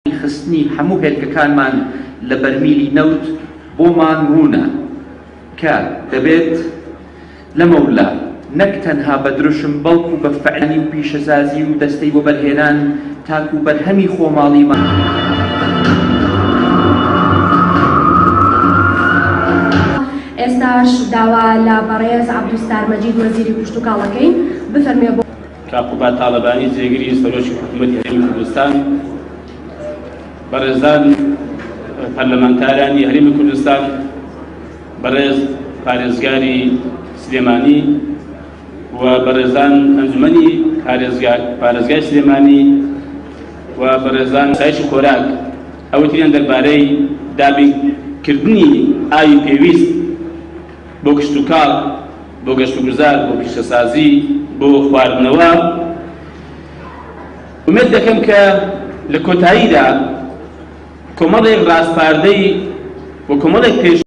خستنی هەموو هێلکەکانمان لە بەرمیلی نەوت بۆمان ڕوونە کە دەبێت لەمەولا نەک تەنها بە دروشم بەڵکو بە فعلی و پیشەسازی و دەستەی بۆ بەرهێنان تاکو بەرهەمی خۆماڵیمان ئێستاش داوا لە بەڕێز عەبدولستار مەجید وەزیری پشتوکاڵەکەین بفەرمێ بۆ کاقوبا تاڵەبانی جێگیری سەرۆکی حکوومەتی هەرێمی کوردستان بەڕێزان پەرلەمانتارانی هەرێمی کوردستان بەڕێز پارێزگاری سلێمانی و بەڕێزان ئەنجومەنی پارێزگای سلێمانی و بەڕێزان سایشی خۆراک ئەوەتیان دەربارەی دابینکردنی ئاوی پێویست بۆ کشتوکاڵ بۆ گەشتوگوزار بۆ پیشەسازی بۆ خواردنەوە ئومێد دەکەم کە لە کۆتاییدا کۆمەڵێک ڕاستپاردەی و کۆمەڵێک پێش